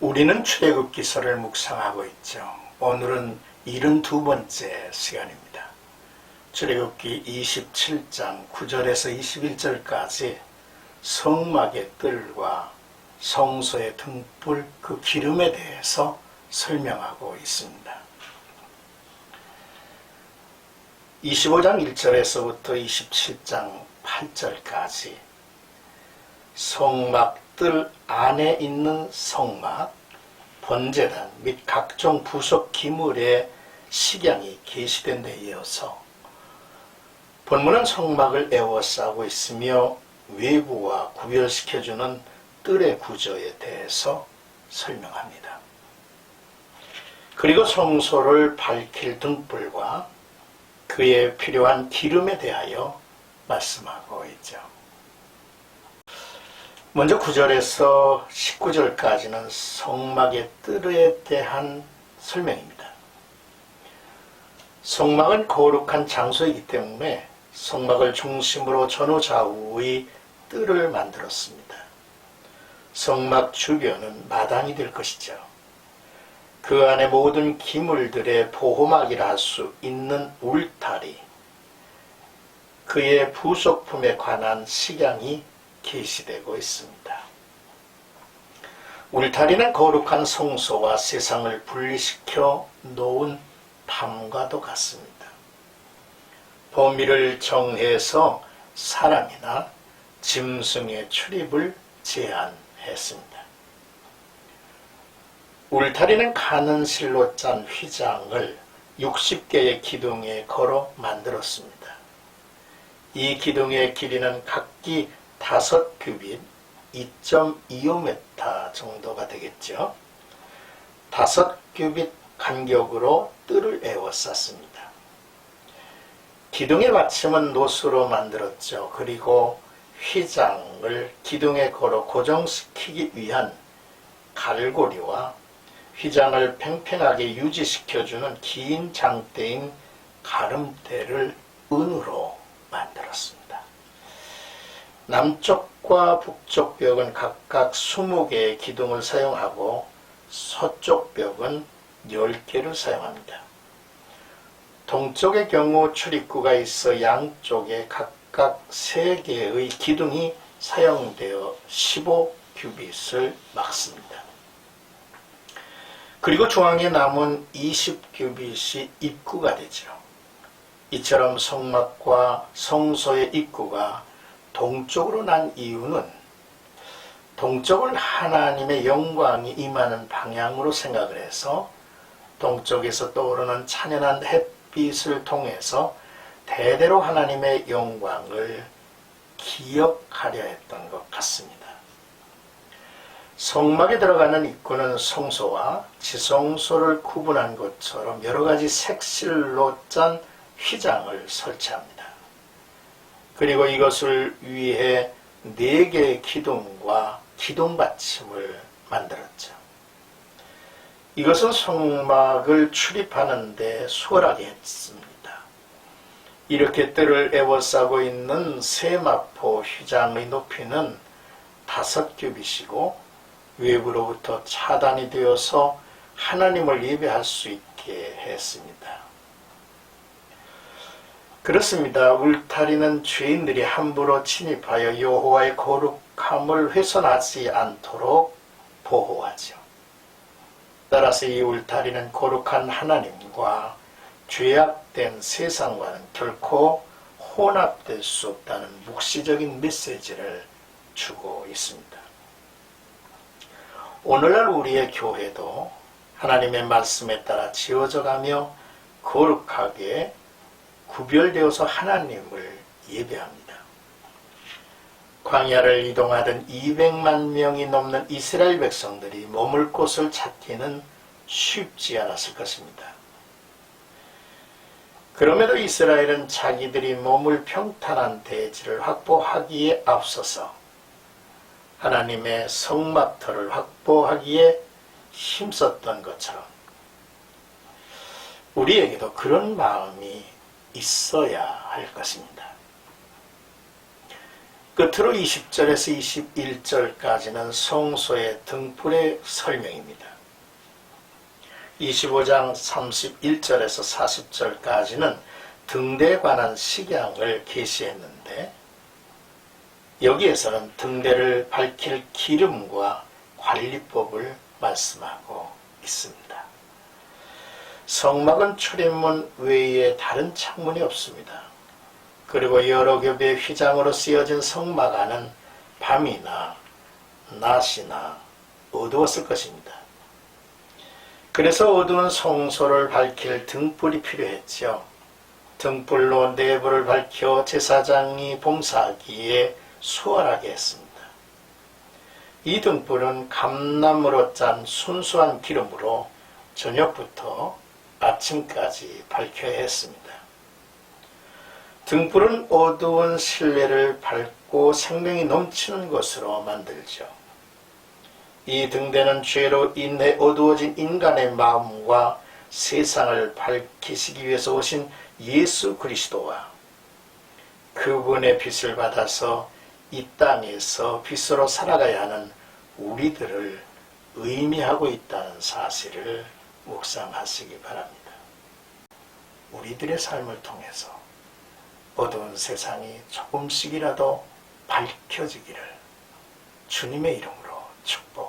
우리는 출애굽기서를 묵상하고 있죠. 오늘은 72번째 시간입니다. 출애굽기 27장 9절에서 21절까지 성막의 뜰과 성소의 등불, 그 기름에 대해서 설명하고 있습니다. 25장 1절에서부터 27장 8절까지 성막 뜰 안에 있는 성막, 번제단 및 각종 부속 기물의 식양이 계시된 데 이어서 본문은 성막을 에워싸고 있으며 외부와 구별시켜주는 뜰의 구조에 대해서 설명합니다. 그리고 성소를 밝힐 등불과 그에 필요한 기름에 대하여 말씀하고 있죠. 먼저 9절에서 19절까지는 성막의 뜰에 대한 설명입니다. 성막은 거룩한 장소이기 때문에 성막을 중심으로 전후좌우의 뜰을 만들었습니다. 성막 주변은 마당이 될 것이죠. 그 안에 모든 기물들의 보호막이라 할 수 있는 울타리, 그의 부속품에 관한 식양이 계시되고 있습니다. 울타리는 거룩한 성소와 세상을 분리시켜 놓은 담과도 같습니다. 범위를 정해서 사람이나 짐승의 출입을 제한했습니다. 울타리는 가는 실로 짠 휘장을 60개의 기둥에 걸어 만들었습니다. 이 기둥의 길이는 각기 5규빗 2.25m 정도가 되겠죠. 5규빗 간격으로 뜰을 에워쌌습니다. 기둥의 받침은 노수로 만들었죠. 그리고 휘장을 기둥에 걸어 고정시키기 위한 갈고리와 휘장을 팽팽하게 유지시켜주는 긴 장대인 가름대를 은으로 만들었습니다. 남쪽과 북쪽 벽은 각각 20개의 기둥을 사용하고 서쪽 벽은 10개를 사용합니다. 동쪽의 경우 출입구가 있어 양쪽에 각각 3개의 기둥이 사용되어 15규빗을 막습니다. 그리고 중앙에 남은 20규빗이 입구가 되죠. 이처럼 성막과 성소의 입구가 동쪽으로 난 이유는 동쪽을 하나님의 영광이 임하는 방향으로 생각을 해서 동쪽에서 떠오르는 찬연한 햇빛을 통해서 대대로 하나님의 영광을 기억하려 했던 것 같습니다. 성막에 들어가는 입구는 성소와 지성소를 구분한 것처럼 여러 가지 색실로 짠 휘장을 설치합니다. 그리고 이것을 위해 4개의 기둥과 기둥 받침을 만들었죠. 이것은 성막을 출입하는 데 수월하게 했습니다. 이렇게 뜰을 에워싸고 있는 세마포 휘장의 높이는 5규빗이고 외부로부터 차단이 되어서 하나님을 예배할 수 있게 했습니다. 그렇습니다. 울타리는 죄인들이 함부로 침입하여 여호와의 거룩함을 훼손하지 않도록 보호하죠. 따라서 이 울타리는 거룩한 하나님과 죄악된 세상과는 결코 혼합될 수 없다는 묵시적인 메시지를 주고 있습니다. 오늘날 우리의 교회도 하나님의 말씀에 따라 지어져가며 거룩하게 구별되어서 하나님을 예배합니다. 광야를 이동하던 200만 명이 넘는 이스라엘 백성들이 머물 곳을 찾기는 쉽지 않았을 것입니다. 그럼에도 이스라엘은 자기들이 머물 평탄한 대지를 확보하기에 앞서서 하나님의 성막터를 확보하기에 힘썼던 것처럼 우리에게도 그런 마음이 있어야 할 것입니다. 끝으로 20절에서 21절까지는 성소의 등불의 설명입니다. 25장 31절에서 40절까지는 등대에 관한 식양을 계시했는데 여기에서는 등대를 밝힐 기름과 관리법을 말씀하고 있습니다. 성막은 출입문 외에 다른 창문이 없습니다. 그리고 여러 겹의 휘장으로 쓰여진 성막 안은 밤이나 낮이나 어두웠을 것입니다. 그래서 어두운 성소를 밝힐 등불이 필요했죠. 등불로 내부를 밝혀 제사장이 봉사하기에 수월하게 했습니다. 이 등불은 감나무로 짠 순수한 기름으로 저녁부터 아침까지 밝혀야 했습니다. 등불은 어두운 실내를 밝고 생명이 넘치는 것으로 만들죠. 이 등대는 죄로 인해 어두워진 인간의 마음과 세상을 밝히시기 위해서 오신 예수 그리스도와 그분의 빛을 받아서 이 땅에서 빛으로 살아가야 하는 우리들을 의미하고 있다는 사실을 묵상하시기 바랍니다. 우리들의 삶을 통해서 어두운 세상이 조금씩이라도 밝혀지기를 주님의 이름으로 축복합니다.